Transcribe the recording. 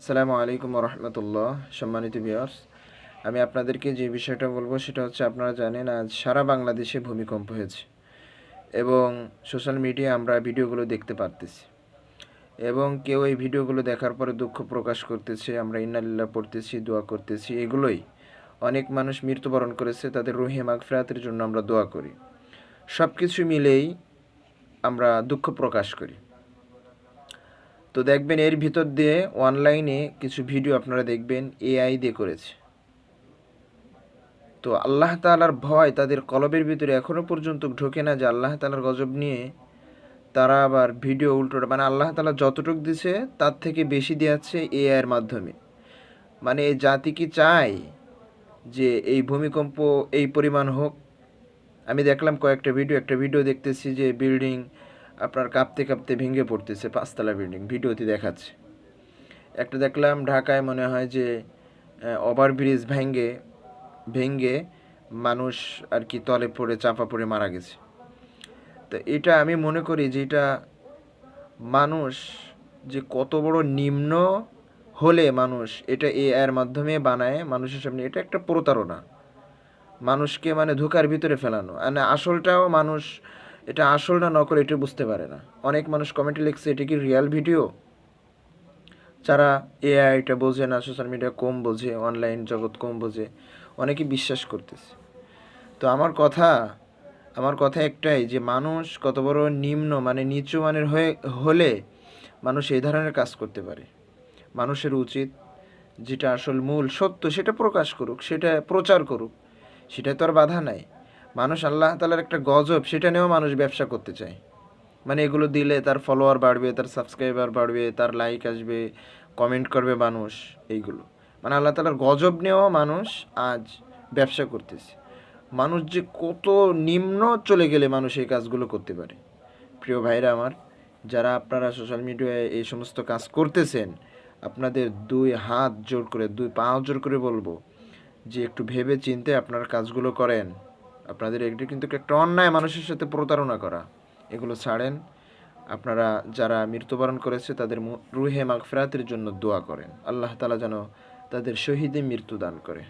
আসসালামু আলাইকুম রহমতুল্লাহ। সম্মানিত ভিউয়ার্স, আমি আপনাদেরকে যে বিষয়টা বলবো সেটা হচ্ছে, আপনারা জানেন আজ সারা বাংলাদেশে ভূমিকম্প হয়েছে এবং সোশ্যাল মিডিয়ায় আমরা ভিডিওগুলো দেখতে পারতেছি এবং কেউ এই ভিডিওগুলো দেখার পরে দুঃখ প্রকাশ করতেছে, আমরা ইন্নালিল্লাহ পড়তেছি, দোয়া করতেছি। এগুলোই অনেক মানুষ মৃত্যুবরণ করেছে, তাদের রুহে মাগফিরাতের জন্য আমরা দোয়া করি। সব কিছু মিলেই আমরা দুঃখ প্রকাশ করি। তো দেখবেন এর ভিতর দিয়ে অনলাইনে কিছু ভিডিও আপনারা দেখবেন এআই দিয়ে করেছে। তো আল্লাহ তাআলার ভয় তাদের কলবের ভিতরে এখনও পর্যন্ত ঢোকে না যে আল্লাহ তাআলার গজব নিয়ে তারা আবার ভিডিও উল্টোটা, মানে আল্লাহ তাআলা যতটুকু দিছে তার থেকে বেশি দেওয়াচ্ছে এআইয়ের মাধ্যমে। মানে এই জাতি কি চায় যে এই ভূমিকম্প এই পরিমাণ হোক? আমি দেখলাম একটা ভিডিও দেখতেছি যে বিল্ডিং আপনার কাঁপতে কাঁপতে ভেঙে পড়তেছে, 5 তলা বিল্ডিং ভিডিওতে দেখাচ্ছে। একটা দেখলাম ঢাকায় মনে হয় যে ওভারব্রিজ ভেঙে ভেঙে মানুষ আর কি তলে পড়ে চাপা পড়ে মারা গেছে। তো এটা আমি মনে করি যে এটা মানুষ যে কত বড় নিম্ন হলে মানুষ এটা এআইয়ের মাধ্যমে বানায় মানুষের সামনে, এটা একটা প্রতারণা। মানুষকে মানে ধোঁকার ভিতরে ফেলানো, মানে আসলটাও মানুষ এটা আসল না নকল এটা বুঝতে পারে না। অনেক মানুষ কমেন্টে লিখছে এটা কি রিয়েল ভিডিও। যারা এআইটা বোঝে না, সোশ্যাল মিডিয়া কম বোঝে, অনলাইন জগৎ কম বোঝে, অনেকে বিশ্বাস করতেছে। তো আমার কথা একটাই যে মানুষ কত বড় নিম্ন মানে নিচু মানের হলে মানুষ এই ধরনের কাজ করতে পারে। মানুষের উচিত যেটা আসল মূল সত্য সেটা প্রকাশ করুক, সেটা প্রচার করুক, সেটা তো আর বাধা নাই। মানুষ আল্লাহ তাআলার একটা গজব সেটা নিয়েও মানুষ ব্যবসা করতে চায়। মানে এগুলো দিলে তার ফলোয়ার বাড়বে, তার সাবস্ক্রাইবার বাড়বে, তার লাইক আসবে, কমেন্ট করবে মানুষ। এইগুলো মানে আল্লাহ তাআলার গজব নিয়েও মানুষ আজ ব্যবসা করতেছে। মানুষ যে কত নিম্ন চলে গেলে মানুষ এই কাজগুলো করতে পারে। প্রিয় ভাইরা আমার, যারা আপনারা সোশ্যাল মিডিয়ায় এই সমস্ত কাজ করতেছেন, আপনাদের 2 হাত জোর করে 2 পা জোর করে বলবো যে একটু ভেবে চিন্তে আপনারা কাজগুলো করেন। আপনাদের এটি কিন্তু একটা অন্যায়, মানুষের সাথে প্রতারণা করা। এগুলো ছাড়েন। আপনারা যারা মৃত্যুবরণ করেছে তাদের রুহে মাগফিরাতের জন্য দোয়া করেন। আল্লাহ তাআলা যেন তাদের শহীদে মৃত্যু দান করে।